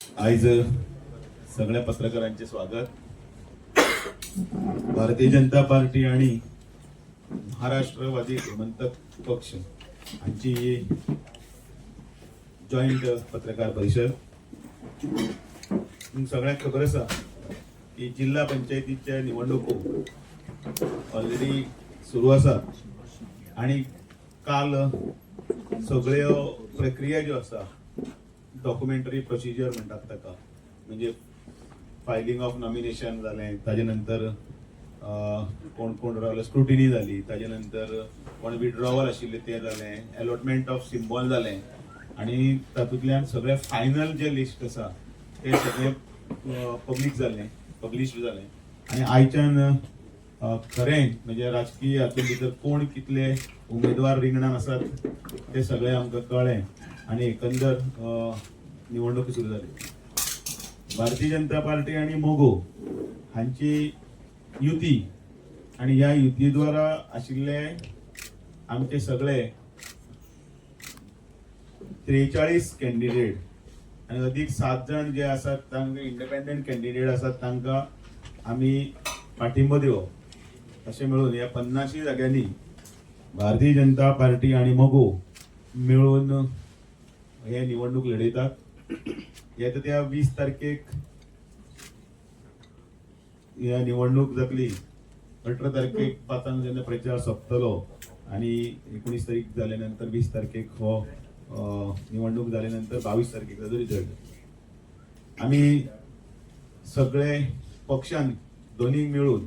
आज सगळ्या पत्रकारांचे स्वागत. भारतीय जनता पार्टी आणि महाराष्ट्रवादी गोमंतक पक्ष यांची जॉईंट पत्रकार परिषद. सगळ्यांक खबर आसा की जिल्हा पंचायतीच्या निवडणुको ऑलरेडी सुरू आसा आणि काल सगळ्यो प्रक्रिया ज्यो आसा डॉक्युमेंटरी प्रोसिजर म्हणतात ताका, म्हणजे फायलिंग ऑफ नॉमिनेशन जालें, ताजे नंतर कोण कोण रावले स्क्रुटिनी जाली, ताजे नंतर कोण विड्रॉवल आशिल्ले ते जालें, अलॉटमेंट ऑफ सिम्बॉल जालें आणि तातूंतल्यान सगळे फायनल जे लिस्ट आसा ते सगळे पब्लीक जालें, पब्लिश जालें. आणि आयच्यान खरें म्हणजे राजकीय हातूंत भितर कोण कितले उमेदवार रिंगणान आसात ते सगळे आमकां कळ्ळें आणि एकंदर निवडणूक सुरू जाली. भारतीय जनता पार्टी आणि मोगो हांची युती आणि ह्या युती द्वारा आशिल्ले आमचे सगळे 43 कॅन्डिडेट आणि अदीक 7 जण जे आसात तांकां इंडिपेंडंट कॅन्डिडेट आसात तांकां आमी पाठिंबो दिवप अशें मेळून ह्या 50 जाग्यांनी भारतीय जनता पार्टी आणि मोगो मिळून हे निवडणूक लढयतात. येता त्या 20 तारखेक ह्या निवडणूक जातली. 18 तारखेक 5 जेन्ना प्रचार सोंपतलो आणि 19 तारीख जाल्या नंतर 20 तारखेक हो निवडणूक जाल्या नंतर 22 तारखेक ताजो रिजल्ट. आम्ही सगळे पक्षान दोन्ही मिळून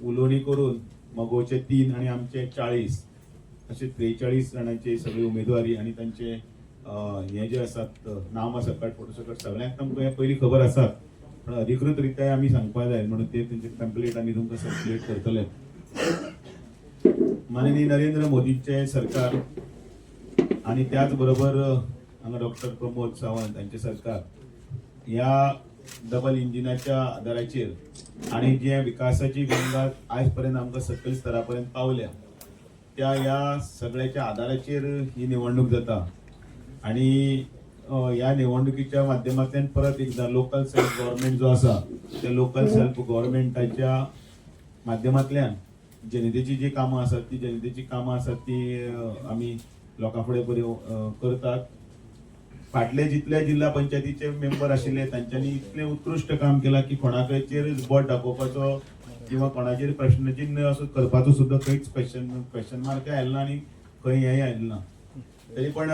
उलोवणी करून मोगोचे 3 आणि आमचे 40 असे 43 जणांचे सगळे उमेदवारी आणि तांचे हे जे आसात नाम सकट फोटो सकट सगळ्यांक तुमकां हे पयलीं खबर आसात, पण अधिकृत रित्या आमी सांगपा जाय म्हणून ते तेंचे टेम्पलेट आमी तुमकां सर्क्युलेट करतले. माननीय नरेंद्र मोदींचे सरकार आणि त्याच बरोबर हांगा डॉक्टर प्रमोद सावंत यांचे सरकार ह्या डबल इंजिनाच्या आदाराचेर आणि जे विकासाची गंगा आज पर्यंत आमकां सकयल स्तरापर्यंत पावल्या त्या ह्या सगळ्याच्या आदाराचेर ही निवडणूक जाता. आणि ह्या निवडणुकीच्या माध्यमांतल्यान परत एकदा लोकल सेल्फ गव्हर्नमेंट जो आसा त्या लोकल सेल्फ गव्हर्नमेंटाच्या माध्यमांतल्यान जनतेची जी कामां आसात ती जनतेची कामां आसात ती आमी लोकां फुडें बरी करतात. फाटले जितले जिल्हा पंचायतीचे मेंबर आशिल्ले तांच्यांनी इतले उत्कृश्ट काम केला की कोणाकडेचेर बोट दाखोवपाचो किंवा कोणाचेर प्रश्नचिन्ह असो करपाचो सुद्धा खंयच क्वेश्चन मार्क आयलो आणि खंय हेंय आयलें ना. तरी पण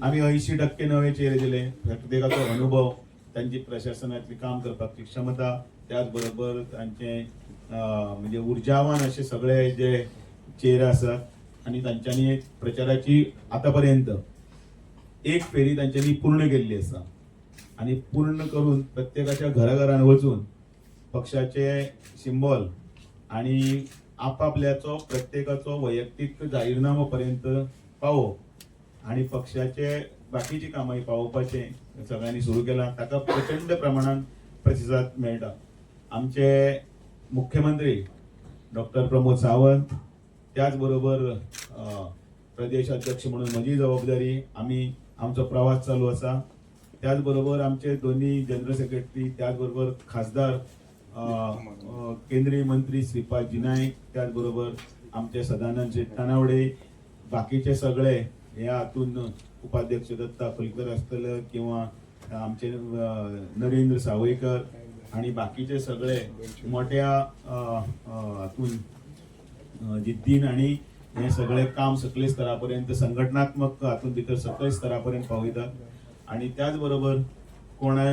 आमी 80% नवे चेहरे दिले. प्रत्येकाचो अनुभव, तांची प्रशासनातली काम करपाची क्षमता, त्याच बरोबर तांचे म्हणजे ऊर्जावान असे सगळे जे चेहरे आसात आणि तांच्यांनी प्रचाराची आतापर्यंत एक फेरी तांच्यांनी पूर्ण केल्ली आसा आणि पूर्ण करून प्रत्येकाच्या घराघरान वचून पक्षाचे सिंबॉल आणि आपापल्याचो प्रत्येकाचो वैयक्तिक जाहीरनामो पर्यंत पावोवप आणि पक्षाचे बाकीची कामां पावोवपाचे सगळ्यांनी सुरू केला. ताका प्रचंड प्रमाणात प्रतिसाद मेळटा. आमचे मुख्यमंत्री डॉक्टर प्रमोद सावंत, त्याच बरोबर प्रदेश अध्यक्ष म्हणून म्हजी जबाबदारी, आम्ही आमचो प्रवास चालू असा. त्याच बरोबर आमचे दोन्ही जनरल सेक्रेटरी, त्याच बरोबर खासदार केंद्रीय मंत्री श्रीपादजी नाईक, त्याच बरोबर आमचे सदानंद शेट तानावडे, बाकीचे सगळे ह्या हातून उपाध्यक्ष दत्ता फुलकर असतले किंवा आमचे नरेंद्र सावयकर आणि बाकीचे सगळे मोठ्या हातून जिद्दीन आणि हे सगळे काम सकले स्तरापर्यंत संघटनात्मक हातून भितर सकल स्तरापर्यंत पावयतात. आणि त्याच बरोबर कोणा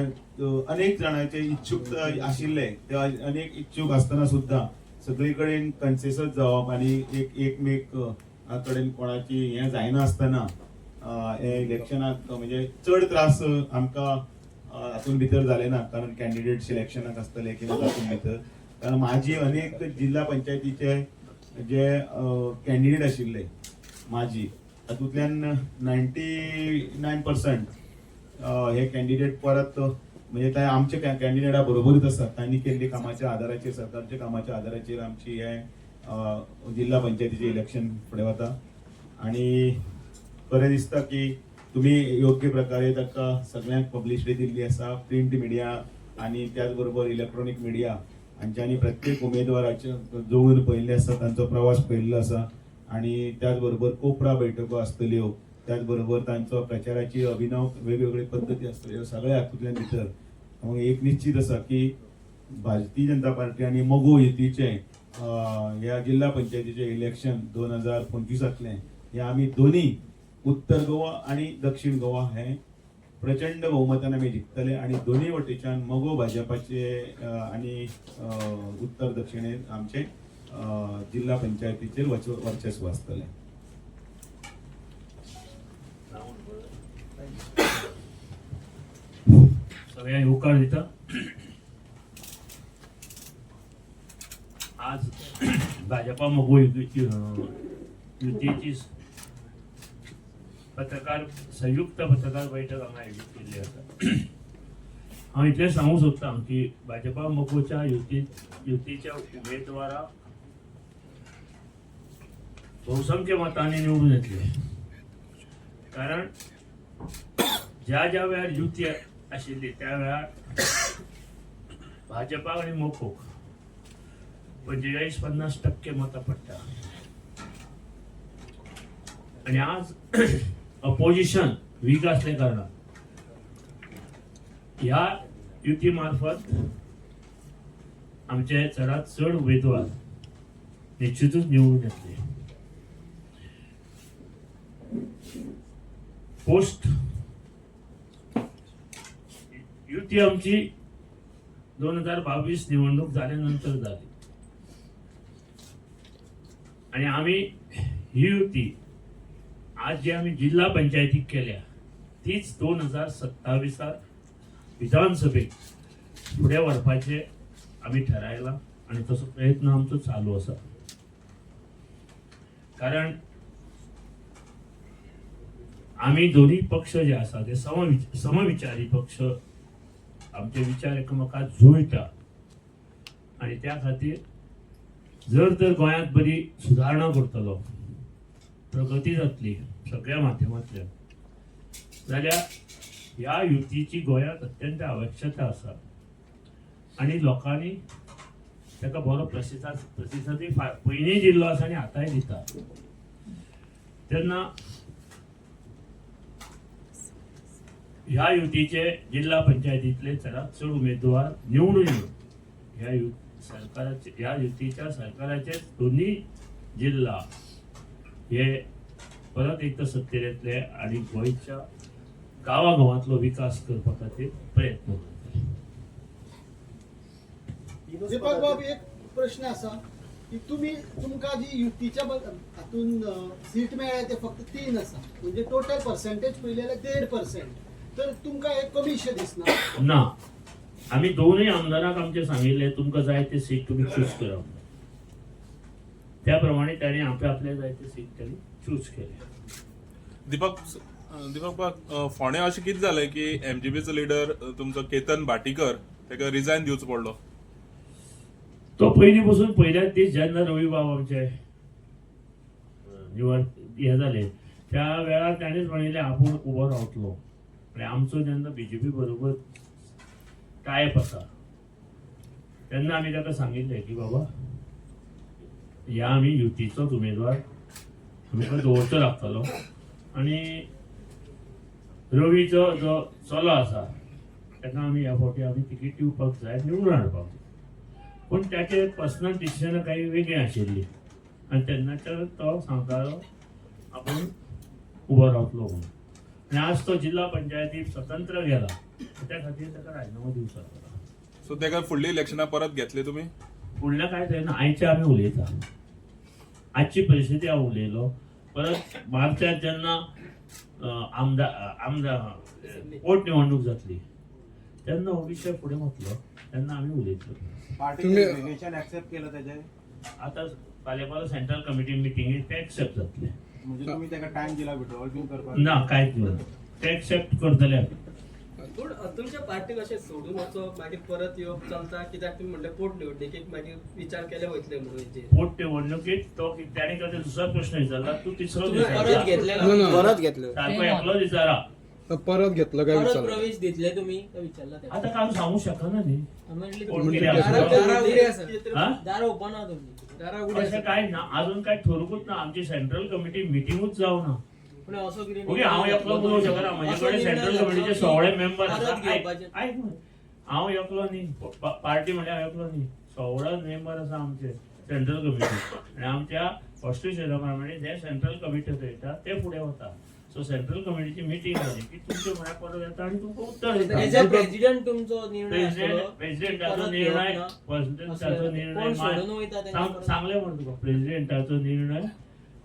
अनेक जणांचे इच्छुक आशिल्ले ते अनेक इच्छुक असताना सुद्धा सगळी कडेन कन्सेसस जावप आणि एकमेक कडेन कोणाची हे जायना आसतना हे इलेक्शनाक म्हणजे चड त्रास आमकां हातून भितर जाले ना, कारण कॅन्डिडेट सिलेक्शनाक आसतले किंवा तातूंत भितर. कारण माझी अनेक जिल्हा पंचायतीचे जे कॅन्डिडेट आशिल्ले माझी तातूंतल्यान 99% हे कॅन्डिडेट परत म्हणजे ते आमचे कॅन्डिडेटा बरोबरच आसात. तांणी केल्ली कामाच्या आदाराचेर, सरकारच्या कामाच्या आदाराचेर आमची हे जिल्हा पंचायतीचे इलेक्शन फुडें वता. आणि बरें दिसता की तुम्ही योग्य प्रकारे ताका सगळ्यांक पब्लिसिटी दिल्ली आसा, प्रिंट मिडिया आणि त्याच बरोबर इलेक्ट्रॉनिक मिडिया हांच्यांनी प्रत्येक उमेदवाराचे जवळून पळयल्ले आसा, तांचो प्रवास पळयल्लो आसा आणि त्याच बरोबर कोपरा बैठको आसतल्यो, त्याच बरोबर तांचो प्रचाराची अभिनव वेगवेगळ्यो पद्दती आसतल्यो, सगळ्या हातूंतल्यान भितर हांव एक निश्चित आसा की भारतीय जनता पार्टी आणि मगो युतीचे ह्या जिल्हा पंचायतीचे इलेक्शन 2025तले हे आम्ही दोन्ही उत्तर गोवा आणि दक्षिण गोवा हे प्रचंड बहुमतान आम्ही जिखतले आणि दोन्ही वटेच्यान मगो भाजपाचे आणि उत्तर दक्षिणेत आमचे जिल्हा पंचायतीचेर वर्चस्व आसतले. सगळ्यांक होकार दिता. आज भाजपा मगो युतीची संयुक्त पत्रकार बैठक हांगा आयोजीत केल्ली आसा. हांव इतलें सांगूंक सोदतां की भाजपा मगोच्या युतीच्या उमेदवाराक बहुसंख्य मतांनी निवडून येतले. कारण ज्या वेळार युती आशिल्ली त्या वेळार भाजपा आणि मगोक 45-50% मतां पडटा आणि आज अपोजिशन वीक असल्या कारणान ह्या युती मार्फत आमचे चडांत चड उमेदवार निश्चितूच निवडून येतले. पोस्ट युती आमची 2022 निवडणूक जाल्यानंतर जाली आणि आम्ही ही युती आज जे आम्ही जिल्हा पंचायतीक केल्या तीच 2027 विधानसभेक फुडें व्हरपाचे आम्ही ठरायला आणि तसो प्रयत्न आमचो चालू आसा. कारण आम्ही दोन्ही पक्ष जे आसा ते समविचारी पक्ष, आमचे विचार एकमेकांक जुळटा आणि त्या खातीर जर तर गोंयांत बरी सुदारणा करतलो, प्रगती जातली सगळ्या माध्यमांतल्यान, जाल्यार ह्या युतीची गोंयांत अत्यंत आवश्यकता आसा आणि लोकांनी ताका बरो प्रतिसादूय पयलीं दिल्लो आसा आनी आतांय दिता. तेन्ना ह्या युतीचे जिल्हा पंचायतीतले चडांत चड उमेदवार निवडून येवन ह्या युतीच्या सरकाराचे दोन्ही जिल्हा हे परत एकदा सत्तेर येतले आणि गोंयच्या गांवागांवांतलो विकास करपा खातीर प्रयत्न करतले. दीपक बाब, एक प्रश्न असा की तुमका जी युतीच्या हातून सीट मेळ्ळ्या ते फक्त 3 आसा, म्हणजे टोटल पर्सेंटेज पळयलेल्यार 1.5%, तर तुमका एक कमीशें दिसना? ना, आम्ही दोनही आमदारांक आमचे सांगिल्ले तुमकां जाय ते सीट तुम्ही चूज करा. त्याप्रमाणे त्यांनी आपले जाय ते सीट त्यांनी चूज केले. दीपक फोंडे अशें कितें जालें की एमजीपीचो लिडर तुमचो केतन भाटीकर ताका रिजायन दिवचो पडलो? तो पयलीं पासून पयल्याच दीस जेन्ना रविबाब आमचे निवड हे जाले त्या वेळार ताणेंच म्हणिल्लें आपूण उबो रावतलो. आणि आमचो जेन्ना बीजेपी बरोबर टायप आसा तेन्ना आमी ताका सांगिल्लें की बाबा ह्या आमी युतीचोच उमेदवार आमकां दवरचो लागतलो आणि रवीचो जो चलो आसा ताका आमी ह्या फावटी आमी तिकीट दिवपाक जाय, निवडून हाडपाक. पूण त्याचे पर्सनल डिसिजन काही वेगळी आशिल्ली आणि तेन्नाच्यान तो सांगतालो आपूण उबो रावतलो म्हणून. आणि आज तो जिल्हा पंचायतीक स्वतंत्र गेला त्या खातीर ताका राजिनामो दिवचो पडला. सो ताका फुडली इलेक्शनां परत घेतले तुमी? फुडलें कांय जायना, आयचे आमी उलयता. आजची परिस्थिती हांव उलयलो. परत मार्चांत जेन्ना आमदार पोटनिवडणूक जातली तेन्ना हो विशय फुडें वतलो तेन्ना आमी उलयतलो. पार्टी एक्सेप्ट केलं त्याचे आता फाल्यां सेंट्रल कमिटी मिटिंगेक ते एक्सेप्ट जातले. म्हणजे तुम्ही त्याला टाइम दिला विड्रॉल बिन करपाक? ना, कांयच ना, ते एक्सेप्ट करतले. तुमच्या पार्टीक अशें सोडून वचप मागीर परत येवप चलता कित्याक तुमी म्हणले पोटनिवडणुकीक मागीर विचार केले वयतले म्हणून हेचेर. पोटनिवडणुकीत तो त्याने कधी दुसरा प्रश्न विचारला, तू तिसरो तुम्ही परत विचारला. घेतले ना, ना. परत घेतले सारको एकलो विचारा. परत घेतलं काय परत विचारलं प्रवेश दितले तुमी तो विचारला तेका. आता काम सांगू शकना न्ही. म्हणले कोण तुमी कितें दारा आसा? दारा उगडी आसा. हा? दारा ओपन आहा तुमची दारा उगडी अशें आसा. काय ना, अजून काय ठरवूच ना. आमची सेंट्रल कमिटी मिटिंगूच जावना. पूण असो कितें ओके, हांव एकलो बोलू शकना. माझ्याकडे सेंट्रल कमिटीचे 16 मेंबर परत आसा. घेवपाचे. ऐक मग. हांव एकलो न्ही, पार्टी म्हणजे हांव एकलो न्ही. 16 मेंबर आसा आमचे सेंट्रल कमिटी, आणि आमच्या कॉन्स्टिट्युशना प्रमाणे जे सेंट्रल कमिटी पळयता ते फुडें वता. सो सेंट्रल कमिटीची मिटींग जाली की तुमच्या म्हळ्यार परत येता आणि तुमकां उत्तर एज दिता. अ प्रेसिडेंट तुमचो निर्णय आसतलो. प्रेसिडेंटाचो परत निर्णय, घेवप ना. प्रेसिडेंटाचो निर्णय कोण सोडून वयता तेंका परत. सांगले म्हण तुका. प्रेसिडेंटाचो निर्णय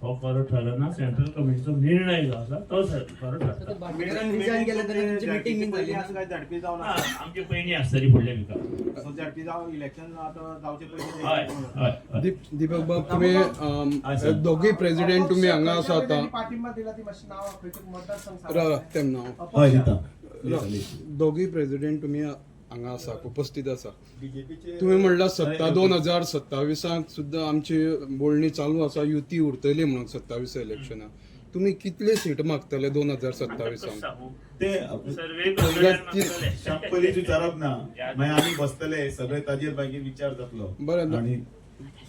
हो खरो ठरना. सेंट्रल कमिटीचो निर्णय जो आसा तो खरो ठरता. रिजाईन केलं तरी तुमची मीटिंग झाली असं काय झडपी जाऊन हा, आमची पयलीं आसतली फुडल्या विकाक. असं झडपी जाऊन इलेक्शन आता जावचे हय पयलीं हय हय. दीपक बाब तुम्ही दोघी प्रेसिडेंट तुम्ही हांगा आसा आता पाठिंबा दिला ती मातशी नांव खंयच्या मतदारसंघ तेम नाव हय दिता. दोघी प्रेसिडेंट तुम्ही हांगा आसा उपस्थित आसा. बीजेपीचे तुम्ही म्हणला सत्ता 2027 सुद्धा आमची बोलणी चालू आसा, युती उरतली म्हणून 27 इलेक्शनाक. तुम्ही कितले सीट मागतले 2027 सांगू. ते सर्वे करूंक पयलींच विचारप ना, मागीर आमी बसतले सगळे ताजेर मागीर विचार जातलो. बरें. आणि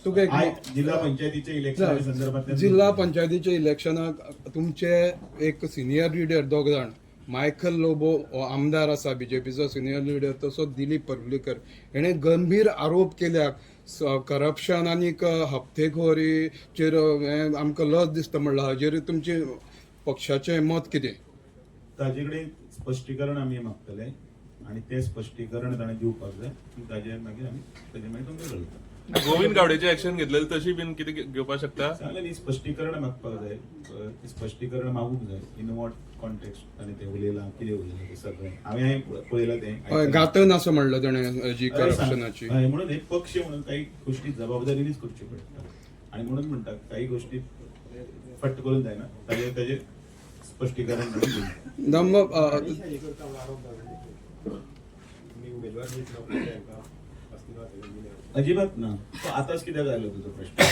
तुका एक आय जिल्हा पंचायतीचे इलेक्शन संदर्भात जिल्हा पंचायतीच्या इलेक्शनाक तुमचे एक सिनियर लिडर दोग जाण, मायकल लोबो हो आमदार आसा बीजेपीचो सिनियर लिडर, तसोच दिलीप पर्वलीकर हेणे गंभीर आरोप केल्यात करप्शन आनी हप्तेखोरीचेर आमकां लज दिसता म्हणला. हाजेर तुमचे पक्षाचें मत कितें? ताजे कडेन स्पश्टीकरण आमी मागतले आणि ते स्पश्टीकरण ताणें दिवपाक जाय. ताजेर मागीर आमी ताजे मागीर तुमकां कळयता. गोविंद गावडेची ऍक्शन घेतलेली तशी बीन कितें घेवपाक शकता? सांगलें न्ही, स्पश्टीकरण मागपाक जाय. ते स्पश्टीकरण मागूंक जाय. इन वॉट कॉन्टेक्स्ट ताणें तें उलयलां, कितें उलयलां तें सगळें हांवें पळयलां तें. घातन असं म्हणलं ताणें जी करप्शनाची. हय, म्हणून एक पक्ष म्हणून काही गोष्टी जबाबदारीनीच करच्यो पडटा. आणि म्हणून म्हणटात काही गोष्टी फट्ट करून जायना. ताजेर स्पश्टीकरण म्हणून दिवंक जाय. अजिबात ना. तो आताच कित्याक आयलो तुजो प्रश्न?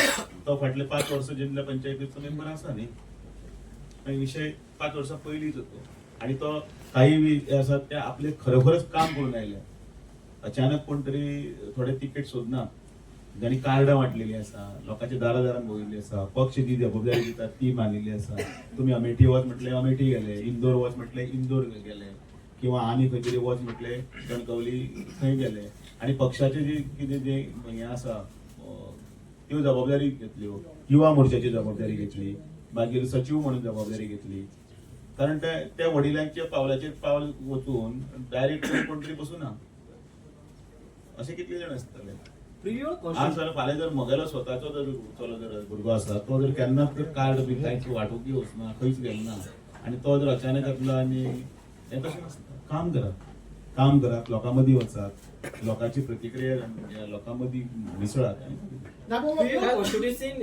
तो फाटले 5 वर्स जिल्हा पंचायतीचो मेंबर आसा न्ही. आणि विषय 5 वर्सां पयलींच होतो. आणि तो काही आसात ते आपले खरोखरच काम करून आयले. अचानक कोण तरी थोडे तिकेट सोदना, ज्यांनी कार्डां वाटलेली आसा, लोकांच्या दारादारान भोंविल्ली आसा, पक्ष जी जबाबदारी दितात ती मानिल्ली आसा. तुम्ही अमेठी वच म्हटले अमेठी गेले, इंदोर वच म्हटले इंदोर गेले, किंवा आनी खंय तरी वच म्हटले कणकवली थंय गेले. आणि पक्षाचे जे कितें जे हे आसा त्यो जबाबदारी घेतल्यो. युवा मोर्चाची जबाबदारी घेतली, मागीर सचिव म्हणून जबाबदारी घेतली. कारण त्या वडिलांच्या पावलाचेर पावल वचून डायरेक्ट कोण तरी बसूना. असे कितले जाण आसतले. आज जर फाल्यां जर म्हगेलो स्वताचो जर चलो जर भुरगो आसा, तो जर केन्नाच जर कार्ड बी कांयच वांटूंक वचना, खंयच गेलना, आनी तो जर अचानक येतलो आनी हें तशें नासता. काम करात, लोकां मदीं वचात, लोकांची प्रतिक्रिया लोकां मदीं मिसळात. कॉन्स्टिट्युन्सीन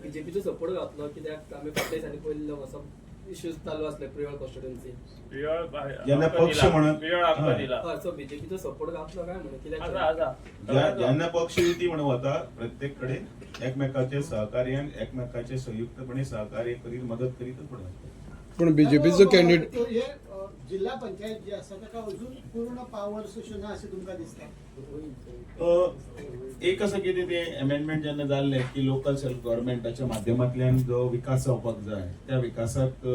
बीजेपीचो सपोर्ट घातलो कित्याक आमी फाटल्या दिसांनी पयलो असो इश्यूज चालू आसले प्रियोळ कॉन्स्टिट्युन्सी. जेन्ना पक्ष म्हणून सो बीजेपीचो सपोर्ट घातलो काय म्हणून कित्याक जेन्ना पक्ष युती म्हणून वता, प्रत्येक कडेन एकमेकाचे सहकार्यान एकमेकाचे संयुक्तपणे सहकार्य करीत मदत करीतच फुडें. पण बीजेपीचो कॅन्डिडेट हे जिल्हा पंचायत जी आसा ताका अजून पूर्ण पावर्स अश्यो ना अशें तुमकां दिसता? एक असं कितें ते अमेंडमेंट जेन्ना जाल्ले की लोकल सेल्फ गव्हर्मेंटाच्या माध्यमांतल्यान जो विकास जावपाक जाय, त्या विकासाक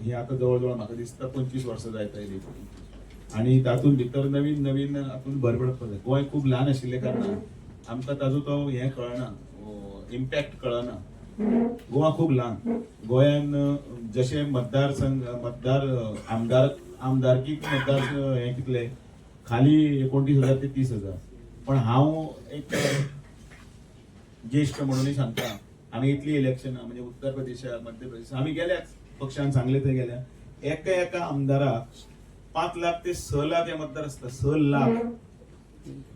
हे आता जवळ म्हाका दिसता 25 वर्सां जायत आयली. आणि तातूंत भितर नवीन हातूंत भर पडपाक जाय. गोंय खूब ल्हान आशिल्ले कारणान आमकां ताजो तो हें कळना, इम्पॅक्ट कळना. गोवा खूब ल्हान. गोंयान जशे आमदारकीक मतदार हे कितले खाली 29,000 ते 30,000. पण हांव एक ज्येष्ठ म्हणूनय सांगता, आमी इतली इलेक्शनां म्हणजे उत्तर प्रदेशाक, मध्य प्रदेशाक आमी गेल्याच, पक्षान सांगले थंय गेल्या. एका आमदाराक 5 लाख ते 6 लाख हे मतदार आसता. 6 लाख.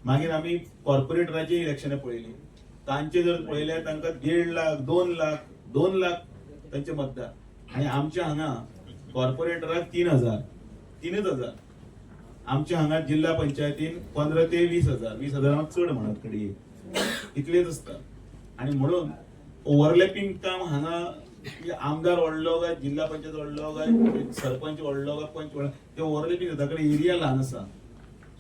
मागीर आमी कॉर्पोरेटराची इलेक्शनां पळयली, तांचे जर पळयले तांकां 1.5 लाख 2 लाख तांचे मतदार. आणि आमच्या हांगा कॉर्पोरेटराक 3,000. आमच्या हांगा जिल्हा पंचायतीन 15 ते 20,000 20,000 चड म्हणत कडी इतलेच असता आणि म्हणून ओव्हरलॅपिंग काम हांगा की आमदार व्हडलो काय जिल्हा पंचायत व्हडलो काय सरपंच व्हडलो काय पंच व्हडलो ते ओव्हरलॅपिंग जाता कडेन एरिया ल्हान आसा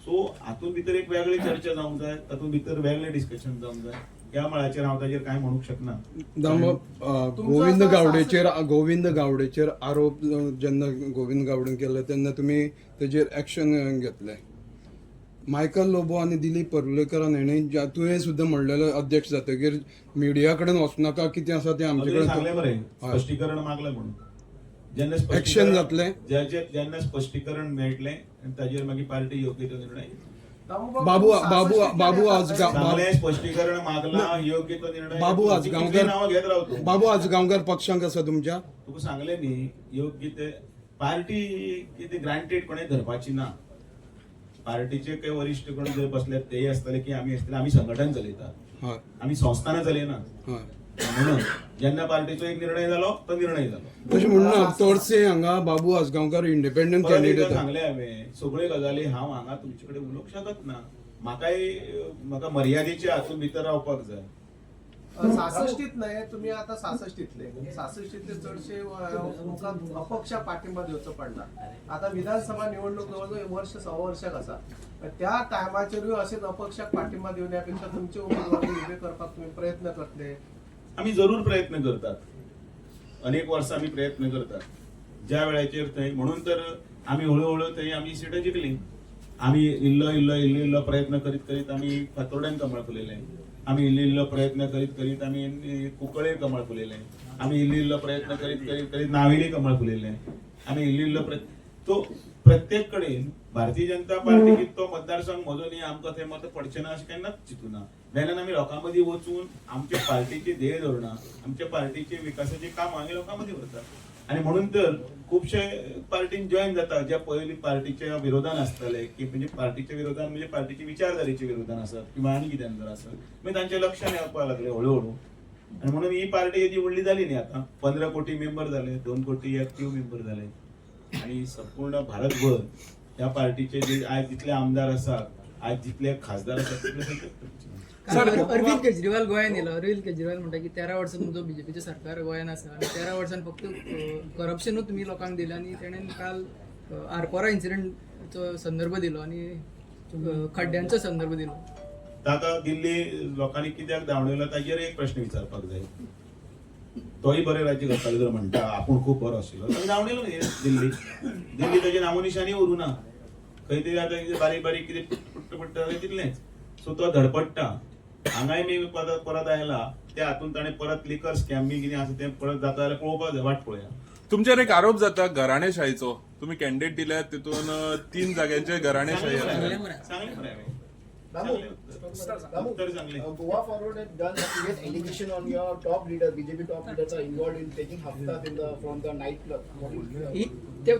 सो हातूंत भितर एक वेगळी चर्चा जावंक जाय तातूंत भितर वेगळें डिस्कशन जावंक जाय त्या मळाचेर हांव ताचेर कांय म्हणूंक शकना गोविंद गावडेचेर आरोप जेन्ना गोविंद गावडेन केले तेन्ना तुमी तेजेर एक्शन घेतले मायकल लोबो आनी दिलीप पर्लुलेकरान हेणें तुवें सुद्दां म्हणलेलें अध्यक्ष जातकीर मिडिया कडेन वचनाका कितें आसा तें आमचे सांगलें मरे हय. स्पश्टीकरण मागलें म्हणून जेन्ना Action जातलें? जेन्ना स्पश्टीकरण मेळटलें आनी ताचेर मागीर पार्टी योग्य तो निर्णय बाबू आजगांव चांगलें स्पश्टीकरण मागला योग्य तो निर्णय बाबू कितलीं नांवां घेत राव तूं बाबू आजगांवकर पक्षांक आसा तुमच्या तुका सांगलें न्ही योग्य ते पार्टी कितें ग्रांटेड कोणें धरपाची ना पार्टीचे काही वरिष्ठ कोण जर बसले तेही आसतले की आमी आसतले आमी संघटन चलयतात हय आमी संस्थाना चलयना हय म्हणून जेन्ना पार्टीचो एक निर्णय जालो तो निर्णय जालो तशें म्हणना तोडसे हांगा बाबू आजगांवकर इंडिपेंडंट परत एकदा कॅन्डिडेट सांगलें हांवें सगळ्यो गजाली हांव हांगा तुमचे कडेन उलोवंक शकत ना म्हाका मर्यादेच्या हातूंत भितर रावपाक जाय 66 न्हय तुम्ही आता 66 चडशे लोकांक अपक्षाक पाठिंबा दिवचो पडला आता विधानसभा निवडणूक जवळजवळ वर्ष 6 वर्षाक आसा त्या टायमाचेरूय अशेंच अपक्षाक पाठिंबा दिवण्यापेक्षा तुमचे उमेदवारी उबे करपाक तुम्ही प्रयत्न करतले आमी जरूर प्रयत्न करतात अनेक वर्सां आमी प्रयत्न करतात ज्या वेळाचेर थंय म्हणून तर आमी हळूहळू थंय आमी सिटां जिखली आमी इल्लो प्रयत्न करीत करीत आमी फातोर्ड्यान कमळ फुलयलें आमी इल्लो प्रयत्न करीत करीत आमी कुंकळ्ळेर कमळ फुलयलें आमी इल्लो प्रयत्न करीत करीत करीत नावेली कमळ फुलयलें आमी इल्लो तो प्रत्येक कडेन भारतीय जनता पार्टीक तो मतदारसंघ म्हजो न्ही आमकां थंय मत पडचें ना अशें केन्नाच चिंतूना वेल्यान आमी लोकां मदीं वचून आमच्या पार्टीची ध्येय धोरणां आमच्या पार्टीचे विकासाची कामां आमी लोकां मदीं व्हरतात आनी म्हणून तर खुबशे पार्टीन जॉयन जाता जे पयलीं पार्टीच्या विरोधान आसताले की म्हणजे पार्टीच्या विरोधान म्हणजे पार्टीच्या विचारधारेच्या विरोधान आसत किंवा आनी कितें जर आसत मागीर तांचें लक्षान येवपाक लागलें हळूहळू आनी म्हणून ही पार्टी येदी व्हडली जाली न्ही आतां 15 कोटी मेंबर जाले 2 कोटी एक्टीव मेंबर जाले आनी संपूर्ण भारतभर ह्या पार्टीचे जे आयज जितले आमदार आसात आयज जितले खासदार आसात तितले संख्येक अरविंद केजरीवाल गोंयान येयलो अरविंद केजरीवाल म्हणटा की 13 वर्सां तुमचो बीजेपीचें सरकार गोंयान आसा आनी 13 वर्सान फक्त करप्शनूच तुमी लोकांक दिलें आनी तेणेन काल आरपोरा इन्सिडेंटचो संदर्भ दिलो आनी खड्ड्यांचो संदर्भ दिलो ताका दिल्ली लोकांनी कित्याक धांवडयलो ताचेर एक प्रश्न विचारपाक जाय तोय बरें राज्य करतालो जर म्हणटा आपूण खूब बरो आशिल्लो ताका धांवडयलो न्ही दिल्ली ताचें नामोनिशाणी उरूं ना खंय तरी आतां बारीक बारीक कितें पडटा तितलेंच सो तो धडपडटा हांगाय मी परत आयला त्या हातून ताणें परत लिकर स्कॅम बी कितें आसा तें परत जाता जाल्यार पळोवपाक जाय वाट पळोवया तुमचेर एक आरोप जाता घराणेशाहीचो तुम्ही कॅन्डिडेट दिल्यात तितून 3 जाग्यांचे घराणेशाही आसा सांगलें मरे हांवें उत्तर सांगलें Goa Forward had done a serious allegation on your top leader, BJP top leaders are involved in taking haftas from the nightclub.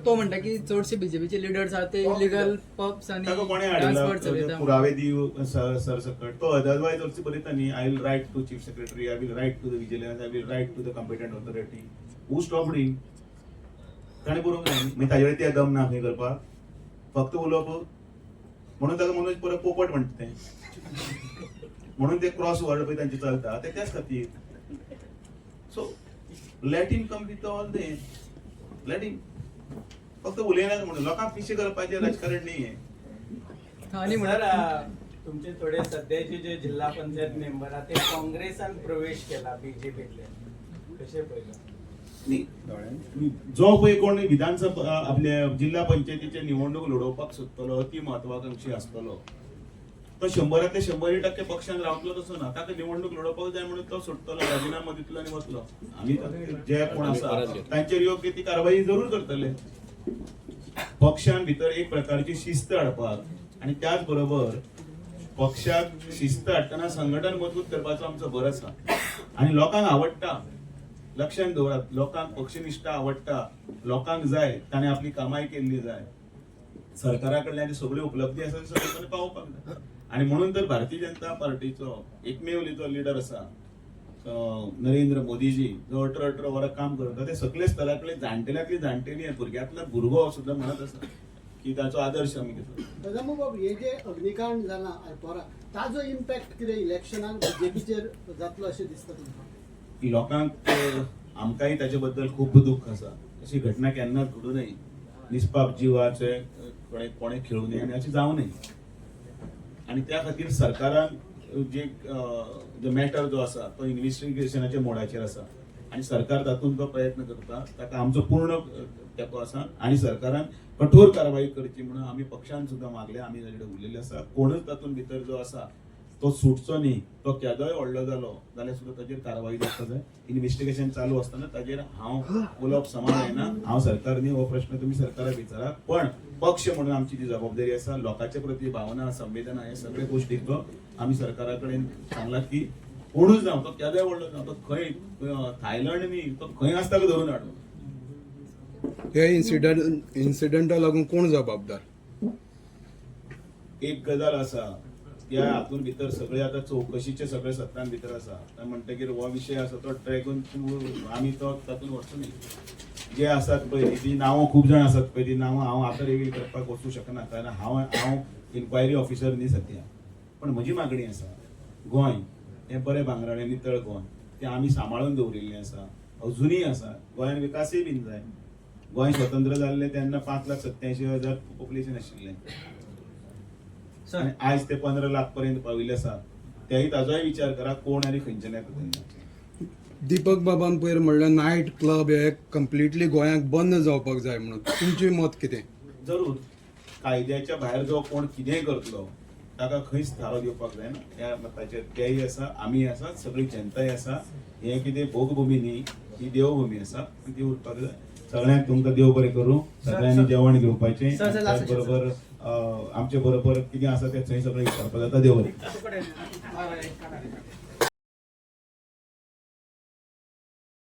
तो म्हणटा की चडशे बीजेपीचे लिडर्स आहा ते इलिगल पब्स आनी ताका कोणें डान्स बार हाडला चलयता पुरावे दिव सरसकट तो अदरवायज अर्ज बरयता न्ही I will write to chief secretary I will write to the vigilance I will write to the competent authority who stopped him ताणें बरोवंक जाय मागीर ताजे कडेन ते दम ना खंय करपाक फक्त उलोवप म्हणून ताका मनोज परत पोपट म्हणटा तें म्हणून ते क्रॉस वर्ड पळय तांचे चलता ते त्याच खातीर so let him come with all they let him फक्त उलयनाका म्हणून लोकांक पिशे करपाचें राजकारण न्ही हें आनी सर तुमचे थोडे सध्याचे जे जिल्हा पंचायत मेंबर आहात ते काँग्रेसान प्रवेश केला बीजेपीतले कशे पळयता जो पळय कोण विधानसभा आपल्या जिल्हा पंचायतीचे निवडणूक लडोवपाक सोदतलो अति म्हत्वाकांक्षी आसतलो तो 100 ते 100% पक्षान रावतलो तसो ना ताका निवडणूक लडोवपाक जाय म्हणून तो सोडटलो राजिनामा दितलो आनी वतलो आमी जे कोण आसा तांचेर योग्य ती कारवाई जरूर करतले पक्षान भितर एक प्रकारची शिस्त हाडपाक आनी त्याच बरोबर पक्षाक शिस्त हाडटना संघटन मजबूत करपाचो आमचो भर आसा आनी लोकांक आवडटा लक्षांत दवरात लोकांक पक्षनिश्ठा आवडटा लोकांक जाय ताणें आपली कामाई केल्ली जाय सरकारा कडल्यान सगळ्यो उपलब्धी आसा त्यो सगळे पावोवपाक जाय आनी म्हणून तर भारतीय जनता पार्टीचो एकमेव जो लिडर आसा नरेंद्र मोदीजी जो 18 वरां काम करता ते सगळे स्तरातले जाणटेल्यांतली जाणटेली भुरग्यांतलो भुरगो सुद्दां म्हणत आसा की ताचो आदर्श आमी घेतलो रमू बाबू हे जे अग्निकांड जाला आरपोरा ताजो इम्पॅक्ट कितें इलेक्शनाक बीजेपीचेर जातलो अशें दिसता तुमकां? लोकांक आमकांय ताचे बद्दल खूब दुख्ख आसा. अशी घटना केन्ना घडूं नये. निस्पाप जिवाचे कोणें खेळू नये आनी अशें जावं नये. आणि त्या खातीर सरकारान जो मॅटर जो आसा तो इन्व्हेस्टिगेशनाच्या मोडाचेर आसा आणि सरकार तातूंत तो प्रयत्न करता. ताका आमचो पूर्ण तेंको आसा आणि सरकारान कठोर कारवाई करची म्हणून आमी पक्षान सुद्दां मागले. आमी ताचे कडेन उलयले आसा. कोणूच तातूंत भितर जो आसा तो सुटचो न्ही. तो केदोय व्हडलो जालो जाल्यार सुद्दां ताचेर कारवाई जावपाक जाय. इन्व्हेस्टिगेशन चालू आसतना ताचेर हांव उलोवप सांबाळना. हांव सरकार न्ही. हो प्रश्न तुमी सरकाराक विचारा. पण पक्ष म्हणून आमची जी जबाबदारी आसा, लोकांच्या प्रती भावना, संवेदना हे सगळे गोश्टींचो आमी सरकारा कडेन सांगलां की कोणूच जावं तो केदोय व्हडलो जावं तो खंय थायलंड न्ही तो खंय आसता ताका धरून हाडूं. हे इन्सिडंटा लागून कोण जबाबदार? एक गजाल आसा त्या हातून भितर सगळे आता चौकशीचे सगळे सत्तान भितर आसा. म्हणटकीर हो विशय आसा तो ट्रॅकून आमी तो तातूंत वचूं न्ही. जे आसात पळय ती नांवां खूब जाण आसात पळय ती नांवां हांव आतां रिवील करपाक वचूं शकना कारण हांव इन्क्वायरी ऑफिसर न्ही सद्या. पण म्हजी मागणी आसा गोंय हें बरें भांगराळें नितळ गोंय तें आमी सांबाळून दवरिल्लें आसा. अजुनूय आसा. गोंयान विकासय बीन जाय. गोंय स्वतंत्र जाल्लें तेन्ना 5,87,000 पॉप्युलेशन आशिल्लें आनी आयज ते 15 लाख पर्यंत पाविल्ले आसा. तेय ताजोय विचार करा कोण आनी खंयच्यान येता तेन्ना. दीपक बाबान पयर म्हणलें नायट क्लब हे कंप्लिटली गोंयाक बंद जावपाक जाय म्हणून. तुमचें मत कितें? जरूर कायद्याच्या भायर जो कोण कितेंय करतलो ताका खंयच थारो दिवपाक जायना. त्या मताचेर तेय आसा आमी आसा सगळी जनताय आसा. हें कितें भोगभुमी न्ही ही देवभुमी आसा ती उरपाक जाय. सगळ्यांक तुमकां देव बरें करूं. सगळ्यांनी जेवण घेवपाचें. त्याच बरोबर आमचे बरोबर कितें आसा तें थंय सगळें विचारपाक जाता. देव बरें.